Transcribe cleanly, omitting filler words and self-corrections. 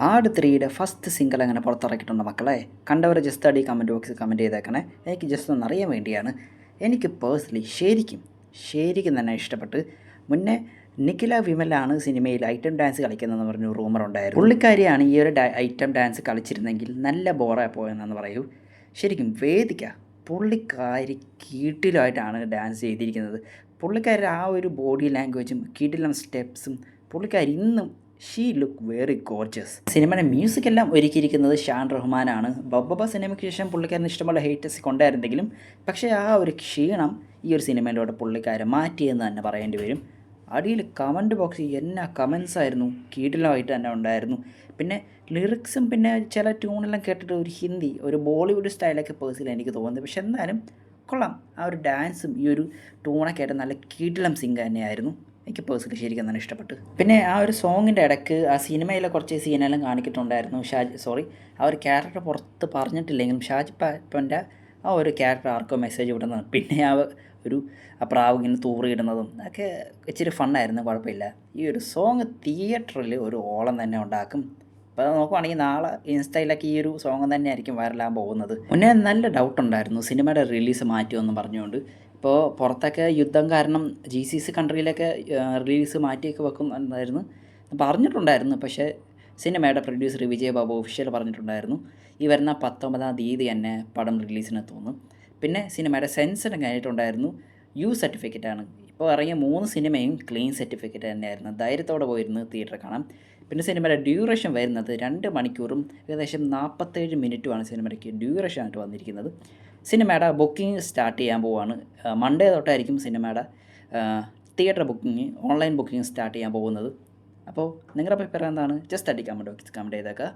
ആട് 3യുടെ first single അങ്ങനെ പുറത്തിറക്കിയിട്ടുണ്ട് മക്കളെ. കണ്ടവർ ജസ്റ്റ് അടി കമൻറ്റ് ബോക്സിൽ കമൻറ്റ് ചെയ്തേക്കണേ. എനിക്ക് ജസ്റ്റ് ഒന്ന് അറിയാൻ വേണ്ടിയാണ്. എനിക്ക് പേഴ്സണലി ശരിക്കും തന്നെ ഇഷ്ടപ്പെട്ട്. മുന്നേ നിഖില വിമലാണ് സിനിമയിൽ ഐറ്റം ഡാൻസ് കളിക്കുന്നതെന്ന് പറഞ്ഞു റൂമർ ഉണ്ടായിരുന്നു. പുള്ളിക്കാരിയാണ് ഈ ഒരു ഐറ്റം ഡാൻസ് കളിച്ചിരുന്നെങ്കിൽ നല്ല ബോറായി പോയെന്നു പറയൂ. ശരിക്കും വേദിക്ക പുള്ളിക്കാരി കീട്ടിലുമായിട്ടാണ് ഡാൻസ് ചെയ്തിരിക്കുന്നത്. പുള്ളിക്കാരി ആ ഒരു ബോഡി ലാംഗ്വേജും കീട്ടിലും സ്റ്റെപ്സും പുള്ളിക്കാരി ഇന്നും ഷീ ലുക്ക് വെരി ഗോർജസ്. സിനിമയുടെ മ്യൂസിക് എല്ലാം ഒരുക്കിയിരിക്കുന്നത് ഷാൻ റഹ്മാനാണ്. ബബ്ബ സിനിമയ്ക്ക് ശേഷം പുള്ളിക്കാരന് ഇഷ്ടമുള്ള ഹേറ്റേഴ്സ് കൊണ്ടായിരുന്നെങ്കിലും പക്ഷേ ആ ഒരു ക്ഷീണം ഈ ഒരു സിനിമയിലൂടെ പുള്ളിക്കാരൻ മാറ്റിയെന്ന് തന്നെ പറയേണ്ടി വരും. അടിയിൽ കമൻറ്റ് ബോക്സ് എന്നാ കമൻസ് ആയിരുന്നു, കീടിലമായിട്ട് തന്നെ ഉണ്ടായിരുന്നു. പിന്നെ ലിറിക്സും പിന്നെ ചില ട്യൂണെല്ലാം കേട്ടിട്ട് ഒരു ഹിന്ദി ഒരു ബോളിവുഡ് സ്റ്റൈലൊക്കെ പേഴ്സണലി എനിക്ക് തോന്നുന്നത്. പക്ഷെ എന്നാലും കൊള്ളാം. ആ ഒരു ഡാൻസും ഈ ഒരു ട്യൂണൊക്കെ ആയിട്ട് നല്ല കീടിലം സിംഗ് തന്നെയായിരുന്നു. എനിക്ക് പേഴ്സണലി ശരിക്കും തന്നെ ഇഷ്ടപ്പെട്ടു. പിന്നെ ആ ഒരു സോങ്ങിൻ്റെ ഇടയ്ക്ക് ആ സിനിമയിലെ കുറച്ച് സീനെല്ലാം കാണിച്ചിട്ടുണ്ടായിരുന്നു. ആ ഒരു ക്യാരക്ടർ പുറത്ത് പറഞ്ഞിട്ടില്ലെങ്കിലും ഷാജി പാപ്പൻ്റെ ആ ഒരു ക്യാരക്ടർ ആർക്കോ മെസ്സേജ് വിടുന്നതും പിന്നെ ആ പ്രാവ് ഇങ്ങനെ തൂറിയിടുന്നതും ഒക്കെ ഇച്ചിരി ഫണ്ണായിരുന്നു, കുഴപ്പമില്ല. ഈ ഒരു സോങ് തിയേറ്ററിൽ ഒരു ഓളം തന്നെ ഉണ്ടാക്കും. ഇപ്പോൾ നോക്കുവാണെങ്കിൽ നാളെ ഇൻസ്റ്റയിലൊക്കെ ഈ ഒരു സോങ് തന്നെ ആയിരിക്കും വൈറലാകാൻ പോകുന്നത്. മുന്നേ നല്ല ഡൗട്ട് ഉണ്ടായിരുന്നു സിനിമയുടെ റിലീസ് മാറ്റുമെന്ന് പറഞ്ഞുകൊണ്ട്. ഇപ്പോൾ പുറത്തൊക്കെ യുദ്ധം കാരണം GCC കൺട്രിയിലൊക്കെ റിലീസ് മാറ്റിയൊക്കെ വെക്കുന്നുണ്ടായിരുന്നു പറഞ്ഞിട്ടുണ്ടായിരുന്നു. പക്ഷേ സിനിമയുടെ പ്രൊഡ്യൂസർ വിജയ് ബാബു ഒഫീഷ്യൽ പറഞ്ഞിട്ടുണ്ടായിരുന്നു ഈ വരുന്ന 19-ാം തീയതി തന്നെ പടം റിലീസിനെത്തുന്നു. പിന്നെ സിനിമയുടെ സെൻസറും കഴിഞ്ഞിട്ടുണ്ടായിരുന്നു. സർട്ടിഫിക്കറ്റാണ്. ഇപ്പോൾ ഇറങ്ങിയ 3 സിനിമയും ക്ലീൻ സർട്ടിഫിക്കറ്റ് തന്നെയായിരുന്നു. ധൈര്യത്തോടെ പോയിരുന്നു തിയേറ്ററിൽ കാണാം. പിന്നെ സിനിമയുടെ ഡ്യൂറേഷൻ വരുന്നത് 2 മണിക്കൂറും ഏകദേശം 47 മിനിറ്റുമാണ് സിനിമയ്ക്ക് ഡ്യൂറേഷൻ ആയിട്ട് വന്നിരിക്കുന്നത്. സിനിമയുടെ ബുക്കിംഗ് സ്റ്റാർട്ട് ചെയ്യാൻ പോവുകയാണ്. മൺഡേ തൊട്ടായിരിക്കും സിനിമയുടെ theatre booking online booking start ചെയ്യാൻ പോകുന്നത്. അപ്പോൾ നിങ്ങളുടെ അഭിപ്രായം എന്താണ്? ജസ്റ്റ് അടിക്കാൻ കമൻറ്റ് ചെയ്തേക്കുക.